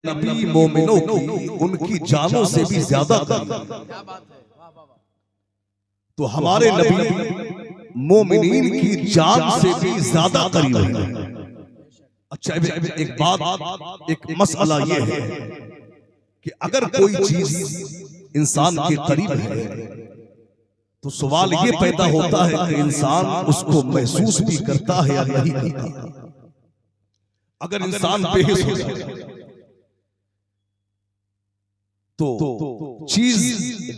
नबी मोमिनों की उनकी जानों से भी ज्यादा करीब, तो हमारे नबी मोमिनीन की जान से भी ज्यादा करीब है। अच्छा, एक बात, एक मसला ये है कि अगर कोई चीज इंसान के करीब है तो सवाल ये पैदा होता है कि इंसान उसको महसूस भी करता है या नहीं करता। अगर इंसान बेहिस हो जाए तो चीज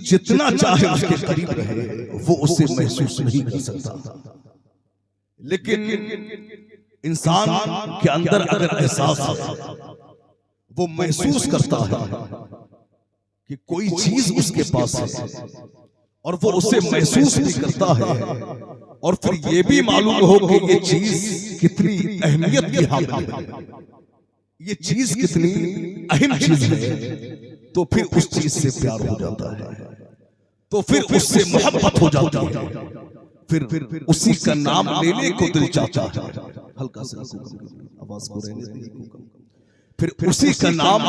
जितना चाहे उसके करीब रहे वो उसे महसूस नहीं कर सकता। लेकिन इंसान के अंदर अगर एहसास है, वो महसूस करता है कि कोई चीज उसके पास है और वो उसे महसूस भी करता है, और फिर ये भी मालूम हो कि ये चीज कितनी अहमियत की हामिल है, ये चीज कितनी अहम चीज है, तो फिर उस चीज से प्यार हो जाता है, तो फिर उससे मोहब्बत हो जाती है, फिर उसी का नाम लेने को दिल चाहता है। हल्का सा आवाज को रहने दीजिए। फिर उसी का नाम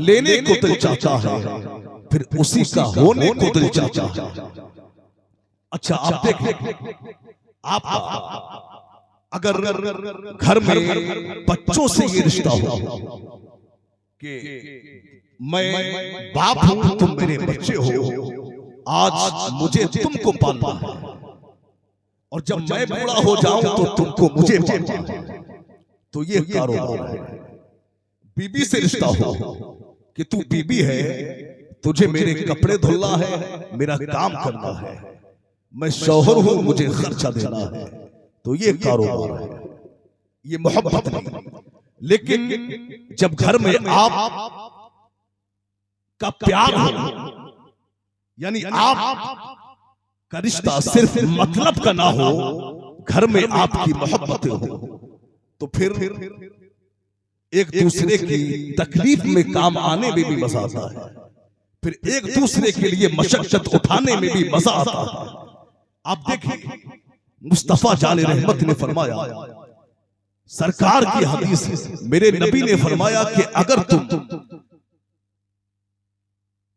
लेने को दिल चाहता है, फिर उसी का होने को दिल चाहता है। अच्छा, आप देखिए, आप अगर घर में बच्चों से ये रिश्ता हो कि मैं बाप हूं, तुम मेरे बच्चे हो, आज मुझे तुमको पालना है, और जब मैं बूढ़ा हो जाऊं तो तुमको मुझे पालना है, तो ये कारोबार है। बीबी से रिश्ता हो कि तू बीबी है, तुझे मेरे कपड़े धुलना है, मेरा काम करना है, मैं शौहर हूं, मुझे खर्चा देना है, तो ये कारोबार है, ये मोहब्बत नहीं। लेकिन जब घर में आप का प्यार हो, यानी आप का रिश्ता सिर्फ मतलब का ना हो, घर में आपकी मोहब्बत हो, तो फिर एक दूसरे की तकलीफ में काम आने में भी मजा आता है, फिर एक दूसरे के लिए मशक्कत उठाने में भी मजा आता है। आप देखिए, मुस्तफा जाने रहमत ने फरमाया, सरकार की हदीस, मेरे नबी ने फरमाया कि अगर तुम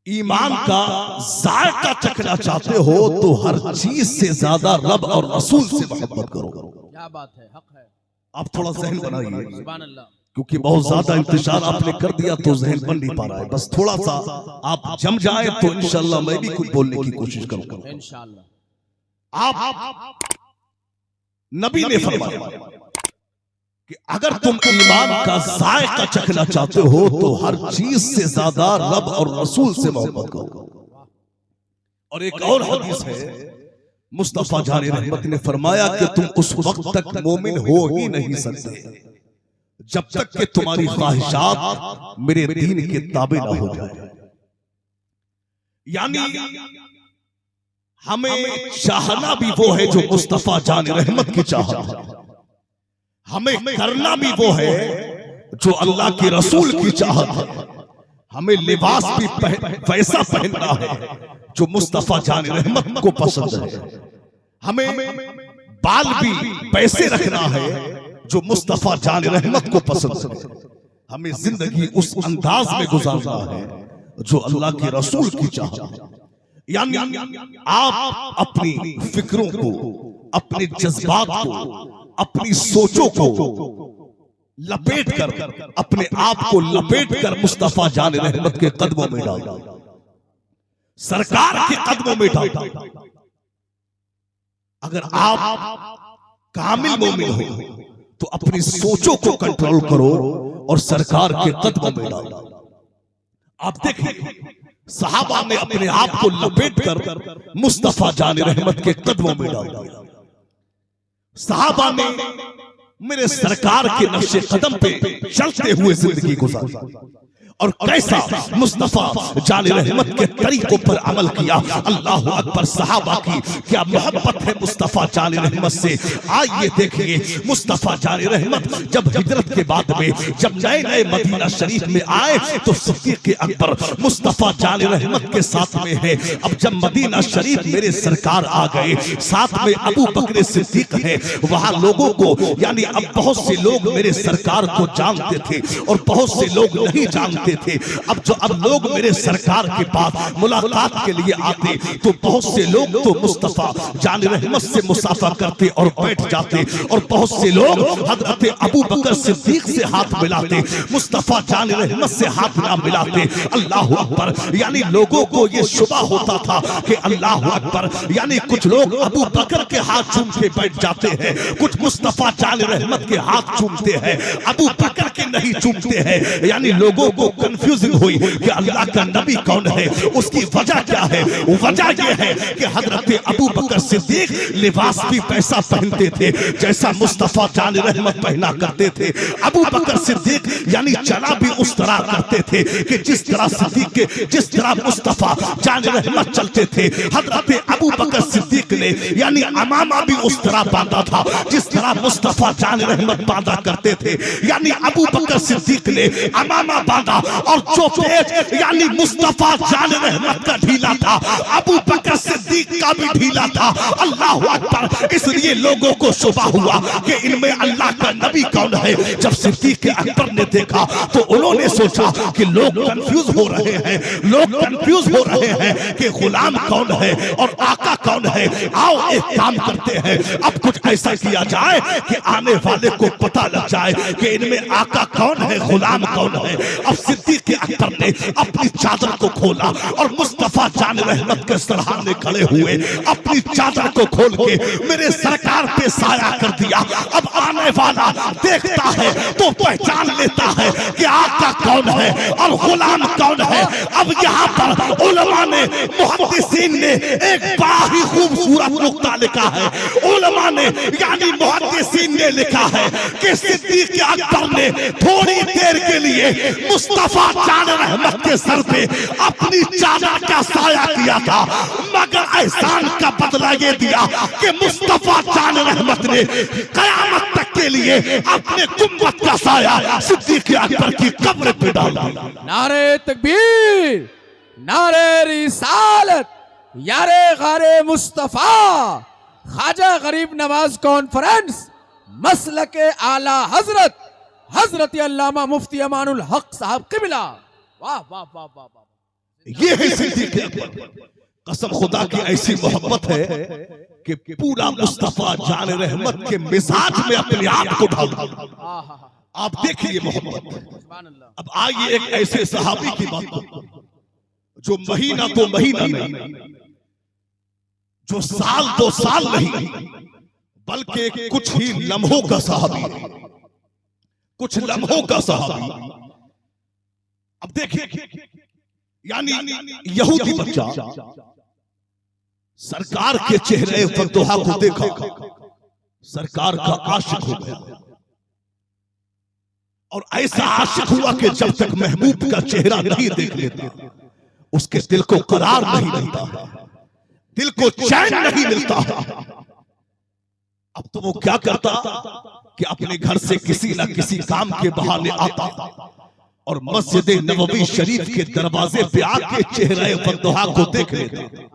ईमान का जायका चखना चाहते हो तो हर चीज से ज्यादा रब और रसूल से मोहब्बत करो। क्या बात है, हक है। आप थोड़ा जहन बनाइए, सुभान अल्लाह, क्योंकि बहुत ज्यादा इंतजार आपने कर दिया तो जहन बन नहीं पा रहा है। बस थोड़ा सा आप जम जाए तो इंशाल्लाह मैं भी कुछ बोलने की कोशिश करूंगा इंशाल्लाह। आप नबी ने फरमाया कि अगर तुम ईमान का जायका चखना चाहते हो तो हर चीज से ज्यादा रब और रसूल से मोहब्बत करो। और एक और हदीस है, मुस्तफा जाने रहमत ने फरमाया कि तुम उस वक्त तक मोमिन हो ही नहीं सकते जब तक कि तुम्हारी ख्वाहिशात मेरे दीन के ताबे ना हो जाए। यानी हमें चाहना भी वो है जो मुस्तफा जाने रहमत की चाहत है, हमें करना भी वो है जो अल्लाह के रसूल की चाहत है, हमें लिबास भी वैसा पहनना है जो मुस्तफा जान रहमत को पसंद है, हमें बाल भी वैसे रखना है जो मुस्तफा जान रहमत को पसंद है, हमें जिंदगी उस अंदाज में गुजारना है जो अल्लाह के रसूल की चाहत है। यानी आप अपनी फिक्रों को, अपने जज्बात को, अपनी सोचों को लपेट कर, अपने आप को लपेट कर मुस्तफा जान रहमत के कदमों में डाल, सरकार के कदमों में डाल। अगर आप कामिल मोमिन हो तो अपनी सोचों को कंट्रोल करो और सरकार के कदमों में डाल। आप देखिए, सहाबा ने अपने आप को लपेट कर मुस्तफा जान रहमत के कदमों में डाल दिया। सहाबा ने मेरे सरकार के नक्शे कदम पे चलते हुए जिंदगी गुजारी, और कैसा मुस्तफा जान रहमत के तरीकों पर अमल किया। अल्लाह अकबर, सहाबा की क्या मोहब्बत है मुस्तफा जान रहमत से। आइए देखिए मुस्तफा जान रहमत जब हिजरत के बाद में जब नए नए मदीना शरीफ में आए तो सिद्दीक अकबर मुस्तफा जान रहमत के साथ में है। अब जब मदीना शरीफ मेरे सरकार आ गए, साथ में अबू बकर सिद्दीक है, वहां लोगों को यानी अब बहुत से लोग मेरे सरकार को जानते थे और बहुत से लोग नहीं जानते थे। अब लोग मेरे सरकार के पास मुलाकात के लिए आते तो बहुत से लोग तो मुस्तफा जान रहमत से मुसाफा करते और बैठ जाते, और बहुत से लोग हजरत अबू बकर सिद्दीक से हाथ मिलाते, मुस्तफा जान रहमत से हाथ ना मिलाते। अल्लाह अकबर, यानी लोगों को ये शुबा होता था कि अल्लाह अकबर, यानी कुछ लोग अबू बकर के हाथ चूम के बैठ जाते हैं, कुछ मुस्तफा जान रहमत के हाथ चूमते हैं, अबू बकर के नहीं चूमते हैं। यानी लोगों को कंफ्यूजिंग हुई कि अल्लाह का नबी कौन है, उसकी वजह क्या है। वजह यह है कि हजरत अबू बकर सिद्दीक लिबास भी पैसा पहनते थे जैसा मुस्तफा जान रहमत पहना करते थे। अबू बकर सिद्दीक यानी चला भी उस तरह करते थे कि जिस तरह सिद्दीक के जिस तरह मुस्तफा जान रहमत चलते थे। हजरत अबू बकर सिद्दीक ने यानी अमामा भी उस तरह बांधा था जिस तरह मुस्तफा जान रहमत बांधा करते थे। यानी अबू बकर सिद्दीक ने अमामा बांधा और जो पेच यानी मुस्तफा जान रहमत का ढीला था, अबू बकर सिद्दीक का भी ढीला था। अल्लाह अकबर, इसलिए लोगों को शुबा हुआ कि इनमें अल्लाह का नबी कौन है। जब सिद्दीक अकबर ने देखा तो उन्होंने सोचा कि लोग कंफ्यूज हो रहे हैं, लोग कंफ्यूज हो रहे हैं कि गुलाम कौन है और आका कौन है। आओ एक काम करते हैं, अब कुछ ऐसा किया जाए कि आने वाले को पता लग जाए कि इनमें आका कौन है, गुलाम कौन है। अब सिद्दीक अकबर ने अपनी चादर को खोला और मुस्तफा जान रहमत के सरहाने खड़े हुए अपनी चादर को खोल के मेरे सरकार पे साया कर दिया। अब आने वाला देखता है तो पहचान लेता है कि आका कौन है और गुलाम कौन है। अब यहाँ पर उलमा ने मुहद्दिसीन ने एक बड़ा ही खूबसूरत नुक्ता लिखा है। उलमा ने यानी मुहद्दिसीन ने लिखा है कि सिद्दीक अकबर ने थोड़ी देर के लिए मुस्तफा जान रहमत के सर पे अपनी चादर का साया किया था, मगर एहसान का बदला ये दिया कि मुस्तफा जान रहमत ने कयामत तक के लिए अपने गुंबद का साया सिद्दीक अकबर की कब्र पे डाला। नारे तकबीर, नारे रिसालत, यारे गारे मुस्तफा, ख्वाजा गरीब नवाज कॉन्फ्रेंस, मसलके आला हजरत हजरत अल्लामा मुफ्ती अमानुल हक साहब क़िबला। वाह वाह वाह वाह वाह। ये है सिद्दीक अकबर। कसम खुदा की ऐसी मोहब्बत है कि पूरा मुस्तफा जान रहमत के मिजाज में अपने आप को ढाल दिया। आप देखिए मोहब्बत। अब आइए एक ऐसे सहाबी की बात करो जो महीना तो महीना नहीं, जो साल दो साल नहीं, बल्कि कुछ ही लम्हों का सहाबी, कुछ लम्हों का सहाबी। अब देखिए यानी यहूदी बच्चा सरकार के चेहरे फतोहा को देखा, सरकार का आशिक हो गया, और ऐसा आशिक हुआ कि जब तक महबूब का चेहरा नहीं देख लेता उसके दिल को करार नहीं मिलता, दिल को चैन नहीं मिलता। अब तो वो क्या करता कि अपने घर से किसी न किसी काम के बहाने आता और मस्जिद नबवी शरीफ के दरवाजे पे आके चेहरे फतोहा को देख लेता।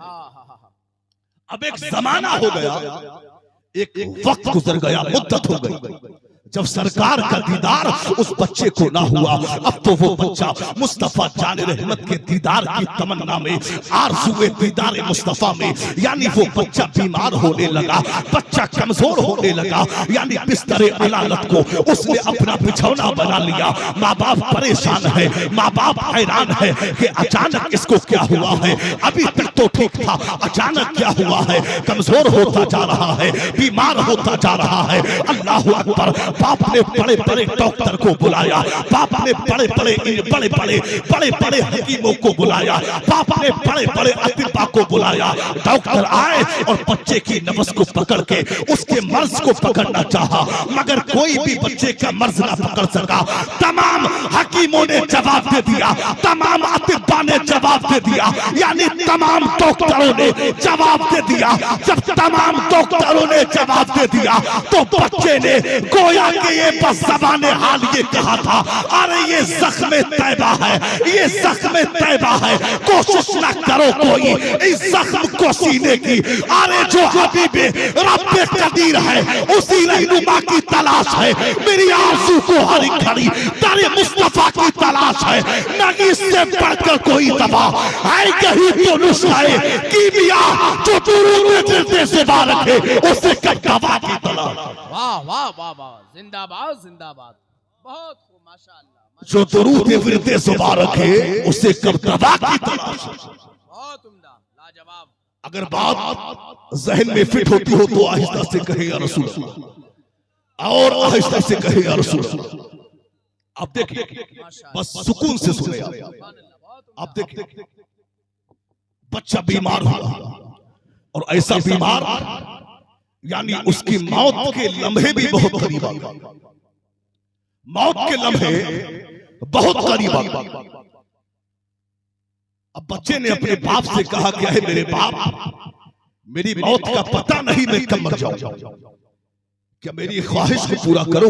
अब एक जमाना हो गया, एक वक्त गुजर गया, मुद्दत हो गई जब सरकार का दीदार उस बच्चे को ना हुआ। अब तो वो बच्चा मुस्तफा जान रहमत के दीदार की तमन्ना में, आरज़ुए दीदार मुस्तफा में, यानी वो बच्चा बीमार होने लगा, बच्चा कमजोर होने लगा, यानी बिस्तरे अलालत को उसने अपना बिछौना बना लिया। माँ बाप परेशान है, माँ बाप हैरान है कि अचानक इसको क्या हुआ है, अभी तक तो ठीक था, अचानक क्या हुआ है, कमजोर होता जा रहा है, बीमार होता जा रहा है। अल्लाह अकबर। बाप ने बड़े बड़े डॉक्टर को बुलाया, बाप ने बड़े बड़े हकीमों को बुलाया, बाप ने बड़े बड़े अतिबा को बुलाया। डॉक्टर आए और बच्चे की नब्ज को पकड़ के उसके मर्ज को पकड़ना चाहा, मगर कोई भी बच्चे का मर्ज ना पकड़ सका। तमाम हकीमों ने जवाब दे दिया, तमाम अतिबा ने जवाब दे दिया, यानी तमाम डॉक्टरों ने जवाब दे दिया। जब तमाम डॉक्टरों ने जवाब दे दिया तो बच्चे ने गोया के ये बस ज़बाने हाल ये कहा था, अरे ये ज़ख्म तैबा है, ये ज़ख्म तैबा है, कोशिश ना करो कोई इस ज़ख्म को सीने की। अरे जो हबीबे रब्बे कदीर है उसी रहनुमा की तलाश है, मेरी आंसू को हरी खड़ी तारे मुस्तफा की तलाश है। नहीं इससे बढ़कर कोई दवा है कहीं तो नुस्खा है कीमिया जो दुरूद में दिल से बाहर रखे उसे दवा की तलाश। वाह वाह वाह वाह, जिंदाबाद जिंदाबाद, बहुत खूब, माशाअल्लाह। जो दुरूद विरदे जुबा रखे उसे कब दवा की तलाश। बहुत उम्दा, लाजवाब। अगर बात जहन में फिट होती हो तो आहिस्ता से कहे या रसूल अल्लाह, और आहिस्ता से कहे या रसूल अल्लाह। आप देखिए, बस सुकून से सुने आप देखिए, बच्चा बीमार हुआ और ऐसा बीमार यानी उसकी मौत के लम्हे भी बहुत करीब आ गए, मौत के लम्हे बहुत करीब आ गए। अब बच्चे ने अपने बाप से कहा क्या है, मेरे बाप मेरी मौत का पता नहीं, मैं कब मर जाऊं, क्या मेरी ख्वाहिश को पूरा करो।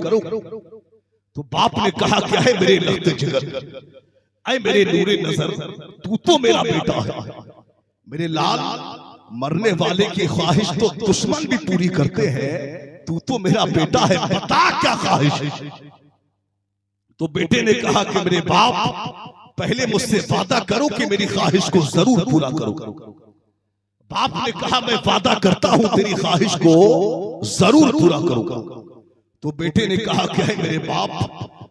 तो बाप ने कहा क्या है, मेरे लफ्ते जिगर, ऐ मेरे नूरे नजर, तू तो मेरा बेटा है, मेरे लाल, मरने वाले की ख्वाहिश तो दुश्मन भी पूरी करते हैं, तू तो मेरा बेटा है, बता क्या ख्वाहिश है। तो बेटे ने कहा कि मेरे बाप पहले मुझसे वादा करो कि मेरी ख्वाहिश को जरूर पूरा करो। बाप ने कहा मैं वादा करता हूं तेरी ख्वाहिश को जरूर पूरा करूंगा। तो बेटे ने कहा क्या है, मेरे बाप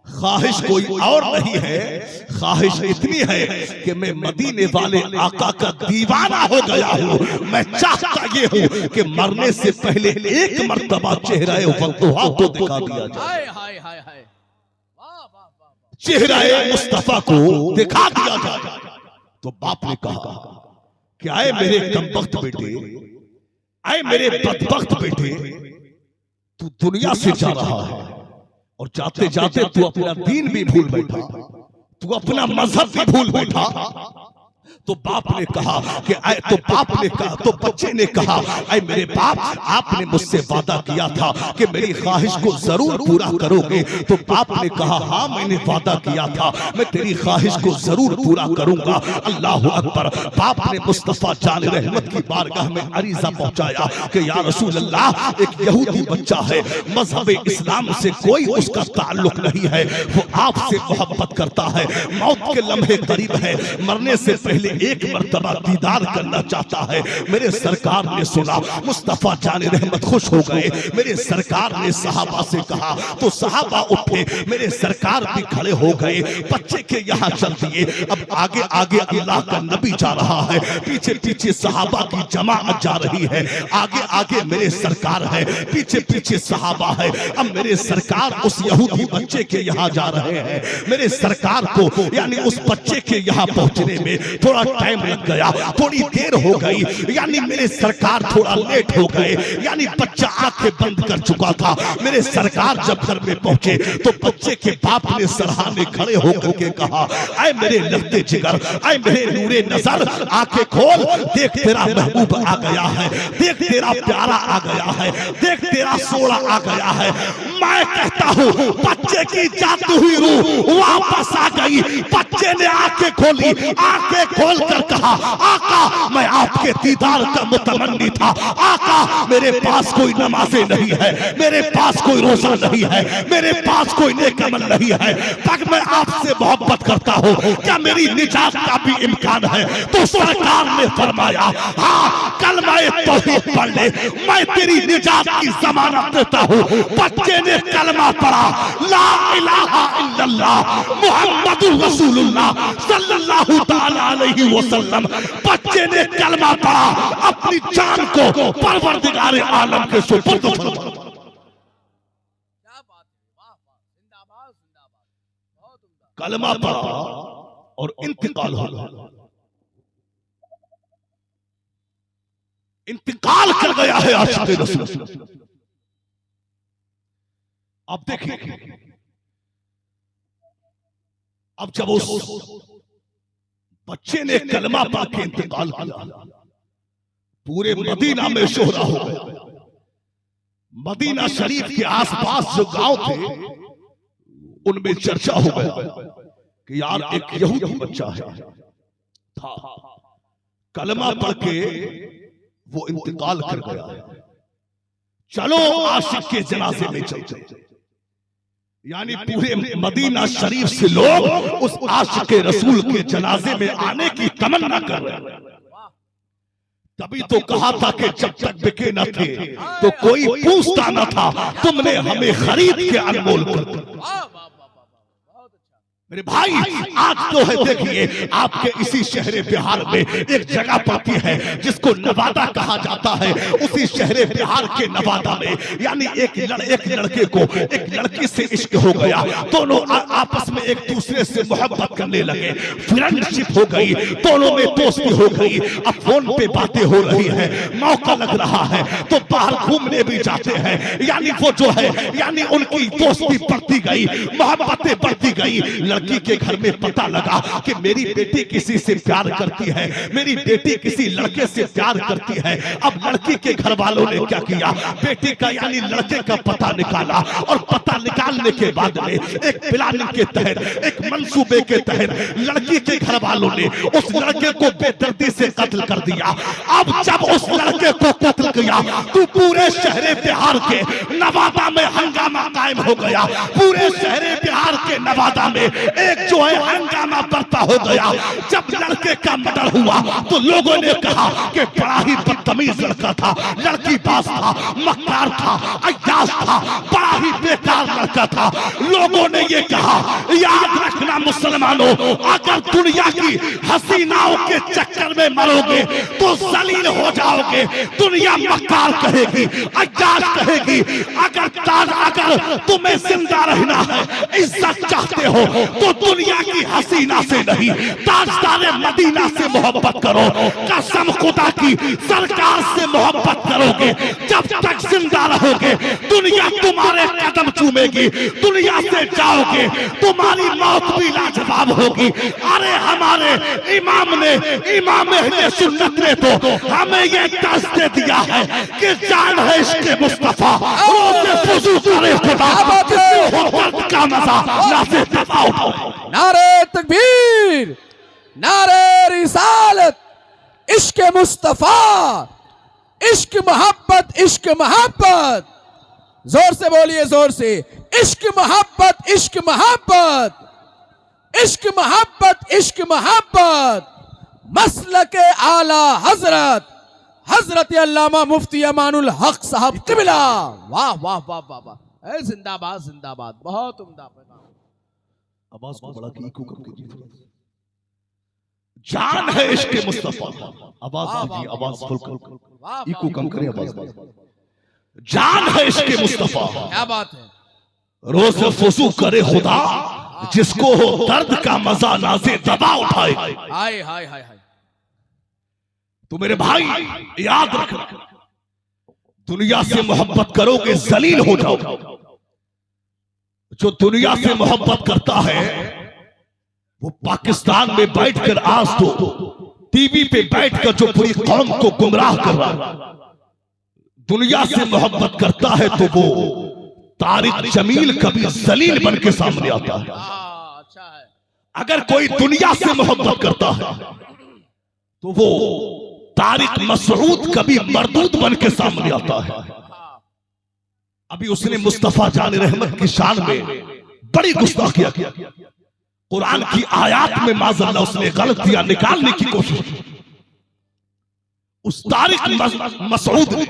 ख्वाहिश कोई और नहीं है, ख्वाहिश इतनी है कि मैं मदीने वाले आका का दीवाना हो गया हूँ। मैं चाहता ये हूँ कि मरने से पहले एक मर्तबा चेहरा वक्तुहा को दिखा दिया जाए, चेहरा मुस्तफा को दिखा दिया जाए। तो बाप ने कहा कि आए मेरे कमबख्त बेटे, आए मेरे बदबख्त बेटे, तू दुनिया से जा रहा है और जाते जाते तू अपना दीन भी भूल बैठा, तू अपना मजहब भी भूल बैठा। तो बाप ने कहा कि तो बाप ने कहा, तो बच्चे ने कहा, ऐ मेरे बाप आपने मुझसे वादा किया था कि मेरी ख्वाहिश को जरूर पूरा करोगे। तो बाप ने कहा हाँ मैंने वादा किया था, मैं तेरी ख्वाहिश को जरूर पूरा करूंगा। अल्लाह अकबर। बाप ने मुस्तफा जान रहमत की बारगाह में अरीजा पहुंचाया कि या रसूल अल्लाह, एक यहूदी बच्चा है, मजहब इस्लाम से कोई उसका ताल्लुक नहीं है, वो आपसे मोहब्बत करता है, मौत के लम्हे करीब है, मरने से पहले एक मर्तबा दीदार करना चाहता है। मेरे सरकार ने सुना, मुस्तफा जाने रहमत खुश हो गए। मेरे सरकार ने सहाबा से कहा तो सहाबा उठे, मेरे सरकार भी खड़े हो गए, बच्चे के यहाँ चल दिए। अब आगे आगे अल्लाह का नबी जा रहा है, पीछे पीछे सहाबा की जमाअत जा रही है, आगे आगे मेरे सरकार है, पीछे पीछे सहाबा है। अब मेरे सरकार उस यहूदी बच्चे के यहाँ जा रहे हैं। मेरे सरकार को यानी उस बच्चे के यहाँ पहुंचने में थोड़ा टाइम लग गया, थोड़ी देर हो गई, यानी मेरे सरकार थोड़ा लेट हो गए, यानी बच्चा आंखें बंद कर चुका था। मेरे सरकार जब घर में पहुंचे तो बच्चे के बाप ने सराहने खड़े होकर के कहा, ऐ मेरे लफ्ते जिगर, ऐ मेरे नूरे नजर, आंखें खोल, देख तेरा महबूब आ गया है, देख तेरा प्यारा आ गया है, देख तेरा सोना आ गया है। मैं कहता हूँ बच्चे की जाती हुई रूह वापस आ गई। बच्चे ने आंखें खोली, आंखें खोल कर कहा, आका मैं आपके दीदार का मुतमन्नी था, आका मेरे पास कोई नमाज़ें नहीं है, मेरे पास कोई रोजा नहीं है, मेरे पास कोई नेक अमल नहीं है, पर मैं आपसे मोहब्बत करता हूँ, क्या मेरी निजात का भी इम्कान है? तो सरकार ने फरमाया हाँ, कलमा तौहीद पढ़ ले, मैं तेरी निजात की जमानत देता हूँ। बच्चे ने कलमा पढ़ा, ला इलाहा इल्लल्लाह मुहम्मदुर रसूलुल्लाह सल्लल्लाहु तआला अलैहि वसल्लम। बच्चे ने कलमा पढ़ा, अपनी जान को परवरदिगार आलम के सुपुर्द फरमा। कलमा पढ़ा और इंतकाल हो गया। इंतकाल कर गया है आशिक़ रसूल। अब देखिए, अब जब उस बच्चे ने कलमा पढ़ के इंतकाल किया, पूरे मदीना में शोहरा हो गया। मदीना शरीफ के आसपास जो गांव थे उनमें चर्चा हो गया कि यार एक यहूदी बच्चा है था, कलमा पढ़ के वो इंतकाल कर गया, चलो आशिक के जनाजे में चलते। यानी पूरे मदीना शरीफ से लोग उस आशिक रसूल के जनाजे में आने की तमन्ना कर रहे हैं। तभी तो कहा था कि जब तक बिके न थे तो कोई पूछता न था, तुमने हमें खरीद के अनमोल कर दिया। मेरे भाई आज तो है, देखिए आपके इसी शहर बिहार में एक जगह पड़ती है जिसको नवादा कहा जाता है। उसी शहर बिहार के नवादा में यानी एक लड़के को एक लड़की से इश्क हो गया। दोनों आपस में एक दूसरे से मोहब्बत करने लगे, फ्रेंडशिप हो गई, दोनों में दोस्ती हो गई। अब फोन पे बातें हो रही है, मौका लग रहा है तो बाहर घूमने भी जाते हैं। यानी वो जो है यानी उनकी दोस्ती बढ़ती गई, मोहब्बतें बढ़ती गई। लड़की के घर में पता लगा कि मेरी बेटी किसी से प्यार करती है, मेरी बेटी किसी लड़के से प्यार करती है। अब लड़की के घर वालों ने क्या किया, बेटी का यानी लड़के का पता निकाला और पता निकालने के बाद में एक प्लानिंग के तहत, एक मंसूबे के तहत लड़की के घर वालों ने उस लड़के को बेदर्दी से कत्ल कर दिया। अब जब उस लड़के को कत्ल किया तो पूरे शहर बिहार के नवादा में हंगामा कायम हो गया। पूरे शहर बिहार के नवादा में एक जो है हंगामा बरपा हो गया। जब लड़के का मर्डर हुआ तो लोगों ने कहा कि बड़ा ही बदतमीज लड़का था, लड़की बाज था, मक्कार था, अय्याश था, बड़ा ही बेकार लड़का था। लोगों ने ये कहा, याद रखना मुसलमानों, अगर दुनिया की हसीनाओं के चक्कर में मरोगे तो जलील हो जाओगे। दुनिया मक्कार कहेगी, अय्याश कहेगी। अगर तुम्हें जिंदा रहना है, इज्जत चाहते हो तो दुनिया की हसीना से नहीं, ताजदारे मदीना से मोहब्बत करो। कसम खुदा की सरकार से मोहब्बत करोगे, जब तक जिंदा रहोगे दुनिया तुम्हारे कदम चूमेगी। दुनिया से जाओगे तुम्हारी मौत भी लाजवाब होगी। अरे हमारे इमाम ने, इमाम अहले सुन्नत ने तो हमें ये दर्स दे दिया है कि जान है इश्क़ मुस्तफा, रोज़े वुज़ू करे खुदा, दर्द का मजा नाज़े दबाओ। नारे तकबीर, नारे रिसालत, इश्क मुस्तफा, इश्क मोहब्बत, इश्क मोहब्बत। जोर से बोलिए, जोर से, इश्क मोहब्बत, इश्क मोहब्बत, इश्क मोहब्बत, इश्क मोहब्बत। मसलक आला हजरत हजरत अल्लामा मुफ्ती अमानुल हक साहब क़िबला। वाह वाह वाह वाह वाह, जिंदाबाद जिंदाबाद, बहुत उम्दा पैगाम। आवाज को बड़ा की इको करके कीजिए। जान है इश्क़ मुस्तफा, आवाज कीजिए, आवाज फुल कर, इको कम करें आवाज। जान है इश्क़ मुस्तफा, क्या बात है। रोज़े वुज़ू करे खुदा, जिसको हो दर्द का मजा नाज़े दबा उठाए। हाय हाय हाय हाय। तो मेरे भाई याद रखना, दुनिया से मोहब्बत करोगे जलील हो जाओगे। जो दुनिया से मोहब्बत करता है वो पाकिस्तान में बैठकर, आज तो टीवी पे बैठकर जो पूरी कौम को गुमराह कर रहा है, दुनिया से मोहब्बत करता है तो वो तारिक जमील कभी जलील बन के सामने आता है। अच्छा है। अगर कोई दुनिया से मोहब्बत करता है तो वो तारिक मसऊद कभी मरदूद बन के सामने आता है। अभी उसने मुस्तफा जान रहमत की शान में बड़ी गुस्ताखियां किया। कुरान की आयत में माज़अल्लाह उसने गलतियां निकालने की कोशिश की। उस तारिक मसऊद ने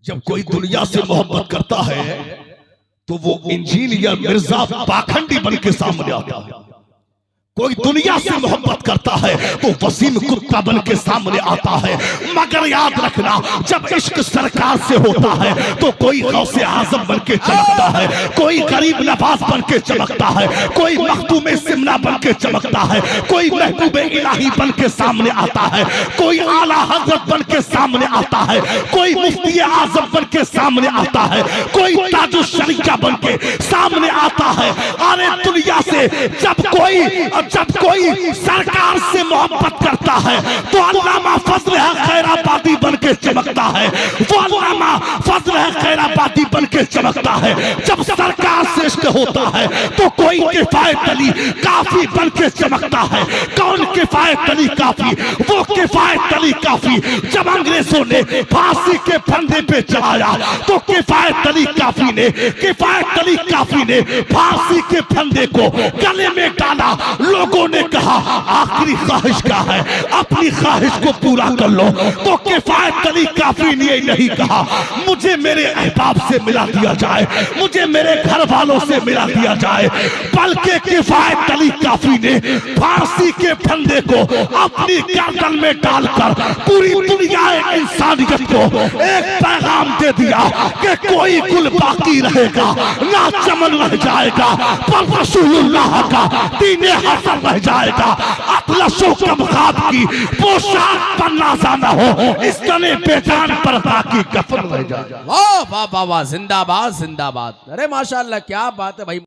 जब कोई दुनिया से मोहब्बत करता है तो वो इंजीनियर मिर्जा पाखंडी बन के सामने आता है। कोई दुनिया से मोहब्बत करता है तो वसीम कुत्ता बन के सामने आता है, मगर याद रखना जब इश्क सरकार से होता है तो कोई गौसे आजम बन के चमकता है, कोई गरीब नवाज बन के चमकता है, कोई मखदूम सिमना बन के चमकता है, कोई महबूब इलाही बन के सामने आता है, कोई आला हजरत बन के सामने आता है, कोई मुफ्ती आजम बन के सामने आता है, कोई ताजुल शरीका बन के सामने आता है। अरे दुनिया से जब कोई सरकार से मोहब्बत करता है तो अल्लामा फजल है खैराबादी बन के चमकता है, वो अल्लामा फजल है खैराबादी बन के चमकता है। जब सरकार से इश्क होता है तो कोई किफायत अली काफी बन के चमकता है। कौन किफायत अली काफी? वो किफायत अली काफी जब अंग्रेजों ने फांसी के फंदे पे चढ़ाया तो किफायत अली काफी ने फांसी के फंदे को गले में डाला। लोगों ने कहा आखिरी ख्वाहिश क्या है, अपनी ख्वाहिश को पूरा कर लो। तो किफायत अली काफी ने नहीं कहा मुझे मेरे अहबाब से मिला दिया जाए, मुझे मेरे घर वालों से मिला दिया जाए, बल्कि किफायत अली काफी ने फांसी के फंदे को अपनी गर्दन में डालकर पूरी दुनिया इंसानियत को एक पैगाम दे दिया कि कोई गुल बाकी रहेगा ना चमन रह जाएगा, पर रसूलुल्लाह का दीन हसन रह जाएगा। अतलशो कमखाब की पोशाक पर नाजा न हो, इस तने बेजान पर की कफन रह जाएगा। वाह वाह वाह वाह, जिंदाबाद जिंदाबाद। अरे माशाअल्लाह क्या बात है भाई।